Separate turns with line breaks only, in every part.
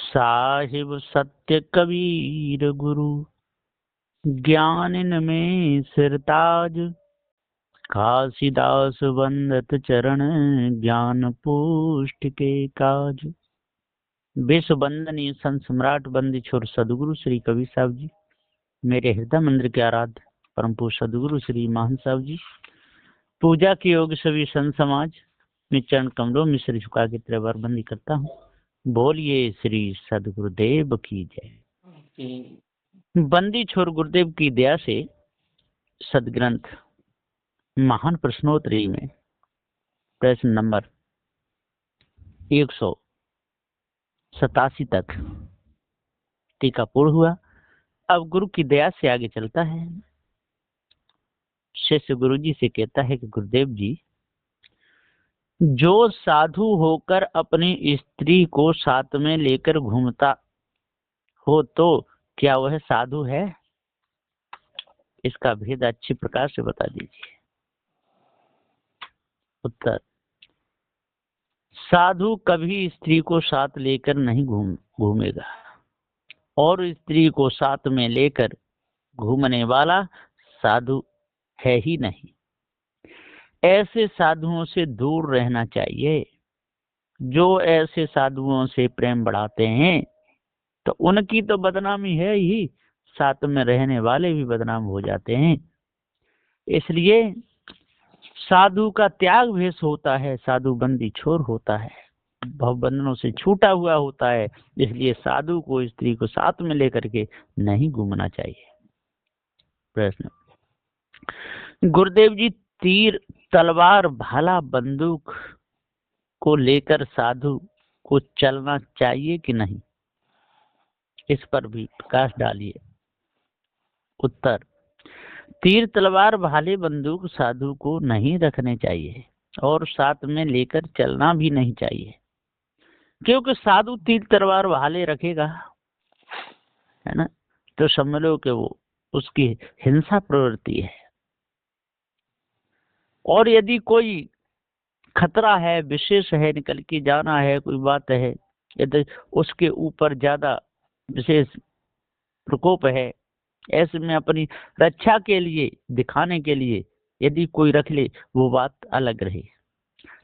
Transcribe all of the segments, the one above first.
साहिब सत्य कबीर गुरु, ज्ञानिन में सिरताज। घासीदास वंदत चरण, ज्ञान पुष्ट के काज। विश्व वंदनीय संत सम्राट बंदी छोर सदगुरु श्री कबीर साहब जी, मेरे हृदय मंदिर के आराध्य परम पूज्य सदगुरु श्री महान साहब जी, पूजा के योग सभी संत समाज में चरण कमलों में सिर झुका के त्रिवार बंदी करता हूँ। बोलिए श्री सदगुरुदेव की जय। बंदी छोर गुरुदेव की दया से सदग्रंथ महान प्रश्नोत्तरी में प्रश्न नंबर 187 तक टीका पूर्ण हुआ। अब गुरु की दया से आगे चलता है। शिष्य गुरु जी से कहता है कि गुरुदेव जी, जो साधु होकर अपनी स्त्री को साथ में लेकर घूमता हो तो क्या वह साधु है? इसका भेद अच्छी प्रकार से बता दीजिए। उत्तर, साधु कभी स्त्री को साथ लेकर नहीं घूमेगा और स्त्री को साथ में लेकर घूमने वाला साधु है ही नहीं। ऐसे साधुओं से दूर रहना चाहिए। जो ऐसे साधुओं से प्रेम बढ़ाते हैं तो उनकी तो बदनामी है ही, साथ में रहने वाले भी बदनाम हो जाते हैं। इसलिए साधु का त्याग भेष होता है, साधु बंदी छोर होता है, भवबंधनों से छूटा हुआ होता है। इसलिए साधु को स्त्री को साथ में लेकर के नहीं घूमना चाहिए। प्रश्न, गुरुदेव जी, तीर तलवार भाला बंदूक को लेकर साधु को चलना चाहिए कि नहीं? इस पर भी प्रकाश डालिए। उत्तर, तीर तलवार भाले बंदूक साधु को नहीं रखने चाहिए और साथ में लेकर चलना भी नहीं चाहिए, क्योंकि साधु तीर तलवार भाले रखेगा, है ना, तो समझ लो कि वो उसकी हिंसा प्रवृत्ति है। और यदि कोई खतरा है, विशेष है, निकल के जाना है, कोई बात है, यदि उसके ऊपर ज्यादा विशेष प्रकोप है, ऐसे में अपनी रक्षा के लिए, दिखाने के लिए यदि कोई रख ले, वो बात अलग रही।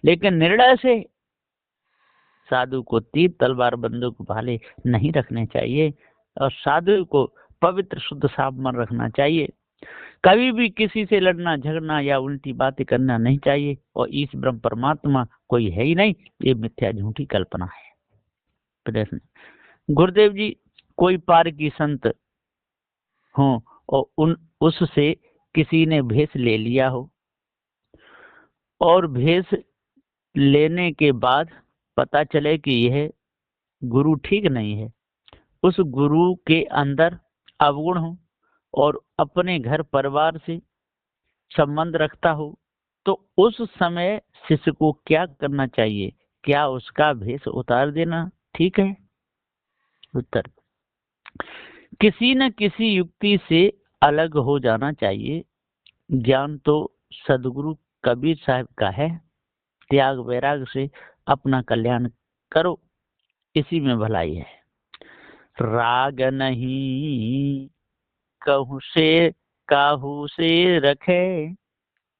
लेकिन निर्णय से साधु को तीर तलवार बंदूक भाले नहीं रखने चाहिए और साधु को पवित्र शुद्ध साफ मन रखना चाहिए। कभी भी किसी से लड़ना झगड़ना या उल्टी बातें करना नहीं चाहिए। और इस ब्रह्म परमात्मा कोई है ही नहीं, ये मिथ्या झूठी कल्पना है। प्रश्न, गुरुदेव जी, कोई पारकी संत हो और उससे किसी ने भेष ले लिया हो और भेष लेने के बाद पता चले कि यह गुरु ठीक नहीं है, उस गुरु के अंदर अवगुण हो और अपने घर परिवार से संबंध रखता हो, तो उस समय शिष्य को क्या करना चाहिए? क्या उसका भेष उतार देना ठीक है? उत्तर, किसी न किसी युक्ति से अलग हो जाना चाहिए। ज्ञान तो सदगुरु कबीर साहब का है। त्याग वैराग से अपना कल्याण करो, इसी में भलाई है। राग नहीं काहू से रखे,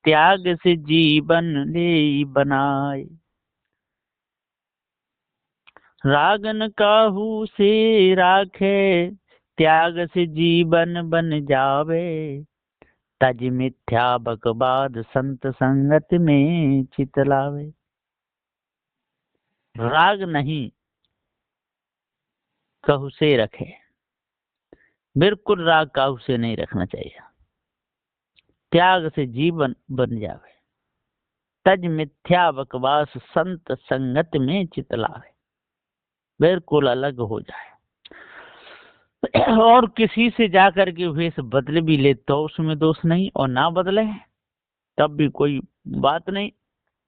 त्याग से जीवन ले बनाए। रागन काहू से राखे, त्याग से जीवन बन जावे। तज मिथ्या बकवाद संत संगत में चितलावे। राग नहीं कहू से रखे, बिल्कुल राग काहू से नहीं रखना चाहिए। त्याग से जीवन बन जावे। तज मिथ्या बकवास संत संगत में चितलावे, बिल्कुल अलग हो जाए। और किसी से जाकर के वेश बदल भी ले तो उसमें दोष नहीं, और ना बदले तब भी कोई बात नहीं,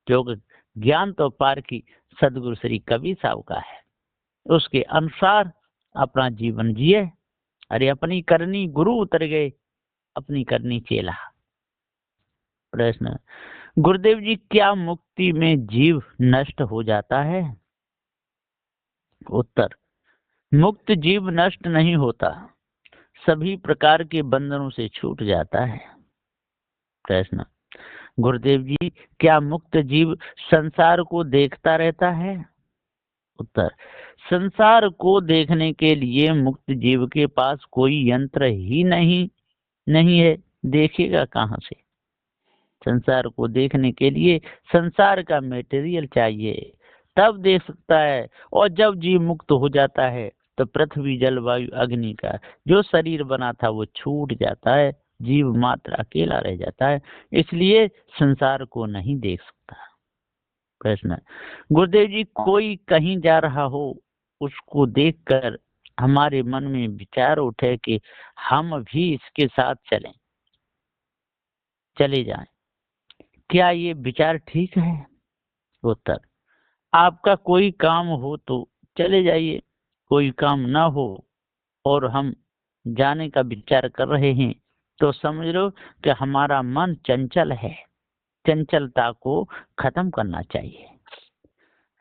क्योंकि ज्ञान तो पार की सदगुरु श्री कबीर साहब का है। उसके अनुसार अपना जीवन जिए। अरे अपनी करनी गुरु उतर गए, अपनी करनी चेला। प्रश्न, गुरुदेव जी, क्या मुक्ति में जीव नष्ट हो जाता है? उत्तर, मुक्त जीव नष्ट नहीं होता, सभी प्रकार के बंधनों से छूट जाता है। प्रश्न, गुरुदेव जी क्या मुक्त जीव संसार को देखता रहता है? उत्तर, संसार को देखने के लिए मुक्त जीव के पास कोई यंत्र ही नहीं है, देखेगा कहाँ से? संसार को देखने के लिए संसार का मटेरियल चाहिए, तब देख सकता है। और जब जीव मुक्त हो जाता है तो पृथ्वी जलवायु अग्नि का जो शरीर बना था वो छूट जाता है, जीव मात्र अकेला रह जाता है, इसलिए संसार को नहीं देख सकता। प्रश्न, गुरुदेव जी कोई कहीं जा रहा हो, उसको देखकर हमारे मन में विचार उठे कि हम भी इसके साथ चले जाएं, क्या ये विचार ठीक है? उत्तर, आपका कोई काम हो तो चले जाइए, कोई काम ना हो और हम जाने का विचार कर रहे हैं तो समझ लो कि हमारा मन चंचल है, चंचलता को खत्म करना चाहिए।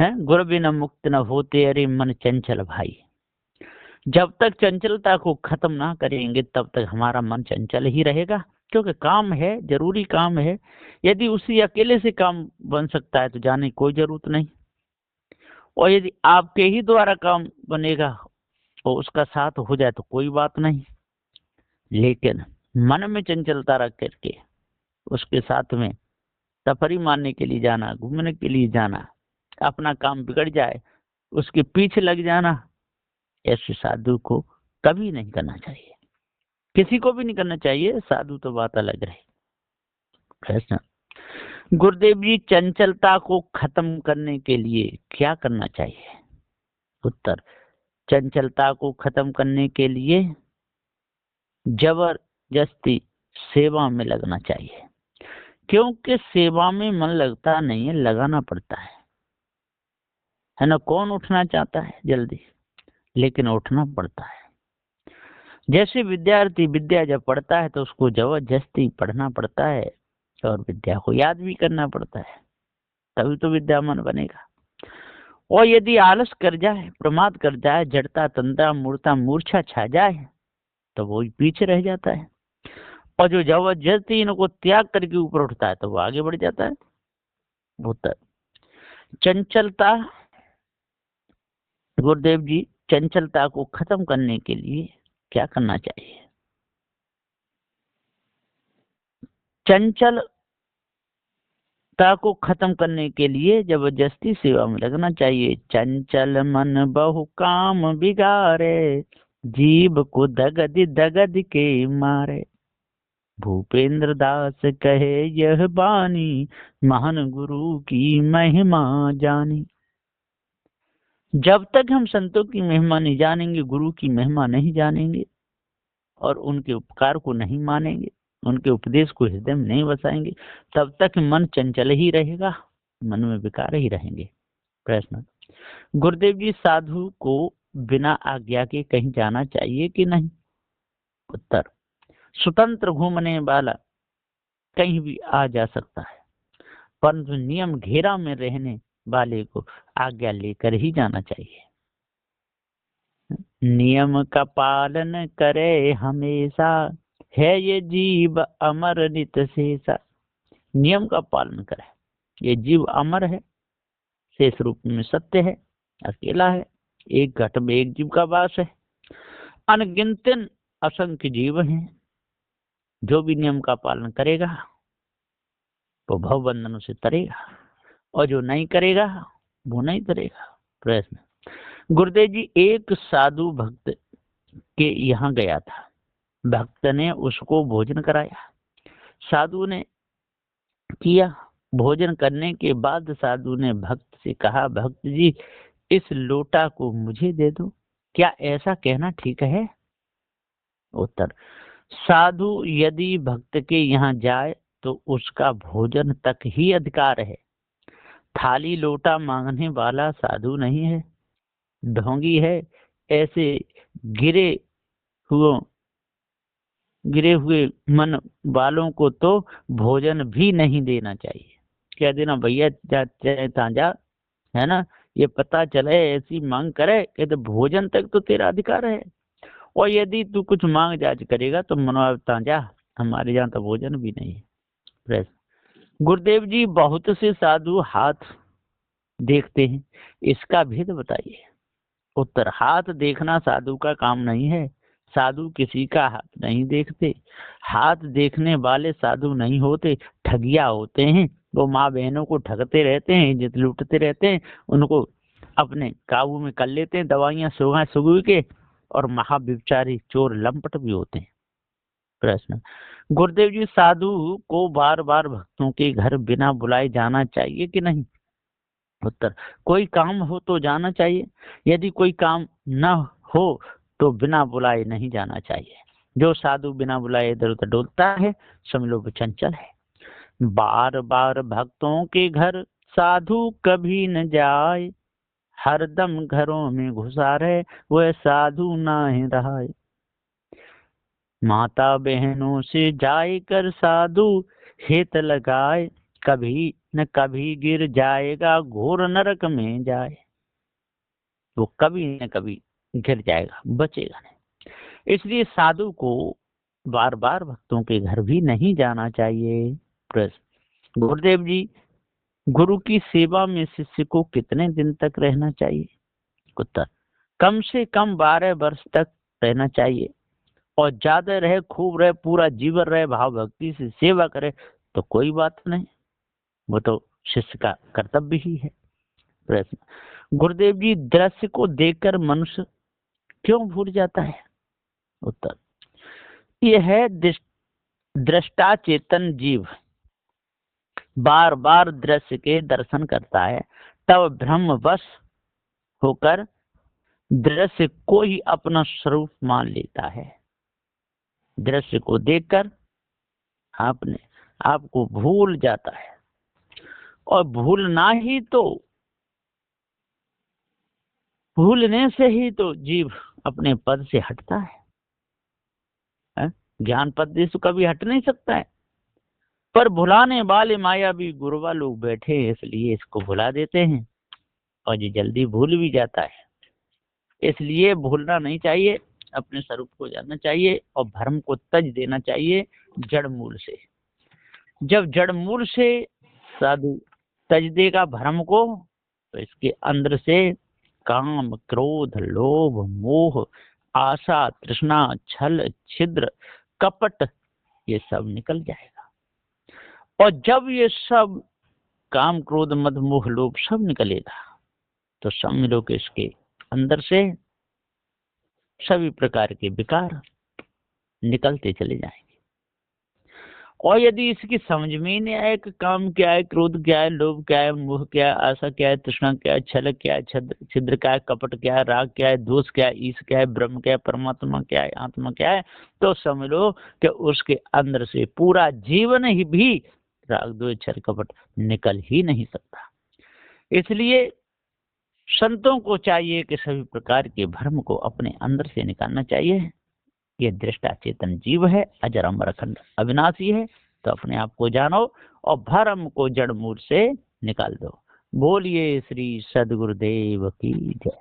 है गुरु बिना मुक्त न होते, अरे मन चंचल भाई। जब तक चंचलता को खत्म ना करेंगे तब तक हमारा मन चंचल ही रहेगा, क्योंकि काम है, जरूरी काम है। यदि उसी अकेले से काम बन सकता है तो जाने की कोई जरूरत नहीं, और यदि आपके ही द्वारा काम बनेगा और उसका साथ हो जाए तो कोई बात नहीं। लेकिन मन में चंचलता रख करके उसके साथ में सफरी मारने के लिए जाना, घूमने के लिए जाना, अपना काम बिगड़ जाए उसके पीछे लग जाना, ऐसे साधु को कभी नहीं करना चाहिए, किसी को भी नहीं करना चाहिए। साधु तो बात अलग रही। प्रश्न, गुरुदेव जी चंचलता को खत्म करने के लिए क्या करना चाहिए? उत्तर, चंचलता को खत्म करने के लिए जबरदस्ती सेवा में लगना चाहिए, क्योंकि सेवा में मन लगता नहीं है, लगाना पड़ता है ना। कौन उठना चाहता है जल्दी, लेकिन उठना पड़ता है। जैसे विद्यार्थी विद्या जब पढ़ता है तो उसको जबरदस्ती पढ़ना पड़ता है और विद्या को याद भी करना पड़ता है, तभी तो विद्यामान बनेगा। और यदि आलस कर जाए, प्रमाद कर जाए, जड़ता तंद्रा मूर्ता मूर्छा छा जाए तो वो पीछे रह जाता है, और जो जबरदस्ती इनको त्याग करके ऊपर उठता है तो वो आगे बढ़ जाता है। होता चंचलता, गुरुदेव जी चंचलता को खत्म करने के लिए क्या करना चाहिए? चंचलता को खत्म करने के लिए जबरदस्ती सेवा में लगना चाहिए। चंचल मन बहु काम बिगाड़े, जीव को दगद दगद के मारे। भूपेंद्र दास कहे यह बानी, महान गुरु की महिमा जानी। जब तक हम संतों की महिमा नहीं जानेंगे, गुरु की महिमा नहीं जानेंगे और उनके उपकार को नहीं मानेंगे, उनके उपदेश को हृदय में नहीं बसाएंगे, तब तक मन चंचल ही रहेगा, मन में विकार ही रहेंगे। प्रश्न, गुरुदेव जी साधु को बिना आज्ञा के कहीं जाना चाहिए कि नहीं? उत्तर, स्वतंत्र घूमने वाला कहीं भी आ जा सकता है, परंतु नियम घेरा में रहने वाले को आज्ञा लेकर ही जाना चाहिए। नियम का पालन करे हमेशा, है ये जीव अमर नित शेषा। नियम का पालन करे, ये जीव अमर है, शेष रूप में सत्य है, अकेला है, एक घट में एक जीव का वास है। अनगिनत असंख्य जीव हैं, जो भी नियम का पालन करेगा वो भव बंधनों से तरेगा, और जो नहीं करेगा वो नहीं तरेगा। प्रश्न, गुरुदेव जी एक साधु भक्त के यहाँ गया था, भक्त ने उसको भोजन कराया, साधु ने किया। भोजन करने के बाद साधु ने भक्त से कहा, भक्त जी इस लोटा को मुझे दे दो, क्या ऐसा कहना ठीक है? उत्तर, साधु यदि भक्त के यहाँ जाए तो उसका भोजन तक ही अधिकार है, थाली लोटा मांगने वाला साधु नहीं है, ढोंगी है। ऐसे गिरे गिरे हुए मन वालों को तो भोजन भी नहीं देना चाहिए। क्या देना भैया, जा जा, है ना, ये पता चले, ऐसी मांग करे कि तो भोजन तक तो तेरा अधिकार है। और यदि तू कुछ मांग जांच करेगा तो मनोवता जा, हमारे यहाँ तो भोजन भी नहीं है। प्रश्न, गुरुदेव जी बहुत से साधु हाथ देखते हैं, इसका भेद बताइए। उत्तर, हाथ देखना साधु का काम नहीं है, साधु किसी का हाथ नहीं देखते। हाथ देखने वाले साधु नहीं होते, ठगिया होते हैं। वो माँ बहनों को ठगते रहते हैं, इज्जत लूटते रहते हैं, उनको अपने काबू में कर लेते हैं दवाइयां सुगा सुगू के, और महाविचारी चोर लंपट भी होते हैं। प्रश्न, गुरुदेव जी साधु को बार बार भक्तों के घर बिना बुलाए जाना चाहिए कि नहीं। उत्तर, कोई काम हो तो जाना चाहिए, यदि कोई काम न हो तो बिना बुलाए नहीं जाना चाहिए। जो साधु बिना बुलाए इधर उधर डोलता है समझ लो वो चंचल है। बार बार भक्तों के घर साधु कभी न जाए, हरदम घरों में घुसा रहे वह साधु ना ही रहा। माता बहनों से जाए कर साधु हित लगाए, कभी न कभी गिर जाएगा घोर नरक में जाए। वो कभी न कभी गिर जाएगा, बचेगा नहीं। इसलिए साधु को बार बार भक्तों के घर भी नहीं जाना चाहिए। प्रश्न, गुरुदेव जी गुरु की सेवा में शिष्य को कितने दिन तक रहना चाहिए। उत्तर, कम से कम 12 वर्ष तक रहना चाहिए, और ज्यादा रहे, खूब रहे, पूरा जीवन रहे, भाव भक्ति से सेवा करे तो कोई बात नहीं, वो तो शिष्य का कर्तव्य ही है। प्रश्न, गुरुदेव जी दृश्य को देखकर मनुष्य क्यों भूल जाता है। उत्तर, यह है दृष्टा चेतन जीव बार बार दृश्य के दर्शन करता है, तब भ्रमवश होकर दृश्य को ही अपना स्वरूप मान लेता है। दृश्य को देखकर आपने आपको भूल जाता है, और भूलना ही तो, भूलने से ही तो जीव अपने पद से हटता है? ज्ञान पद से कभी हट नहीं सकता है, पर भुलाने वाले मायावी गुरुवा लोग बैठे हैं, इसलिए इसको भुला देते हैं, और ये जल्दी भूल भी जाता है। इसलिए भूलना नहीं चाहिए, अपने स्वरूप को जानना चाहिए, और भ्रम को तज देना चाहिए जड़ मूल से। जब जड़ मूल से साधु तज देगा भ्रम को, तो इसके अंदर से काम क्रोध लोभ मोह आशा तृष्णा छल छिद्र कपट ये सब निकल जाएगा। और जब ये सब काम क्रोध मद मोह लोभ सब निकलेगा तो समझ लो कि इसके अंदर से सभी प्रकार के विकार निकलते चले जाएंगे। और यदि इसकी समझ में ही नहीं आए कि काम क्या है, क्रोध क्या है, लोभ क्या है, मोह क्या है, आशा क्या है, तृष्णा क्या है, छल क्या है, छिद्र क्या है, कपट क्या है, राग क्या है, दोष क्या है, ईश क्या है, ब्रह्म क्या है, परमात्मा क्या है, आत्मा क्या है, तो समझ लो कि उसके अंदर से पूरा जीवन ही भी राग द्वेष छल कपट निकल ही नहीं सकता। इसलिए संतों को चाहिए कि सभी प्रकार के भ्रम को अपने अंदर से निकालना चाहिए। ये दृष्टा चेतन जीव है, अजर अमर अखंड अविनाशी है, तो अपने आप को जानो और भ्रम को जड़ मूल से निकाल दो। बोलिए श्री सद्गुरुदेव की जय।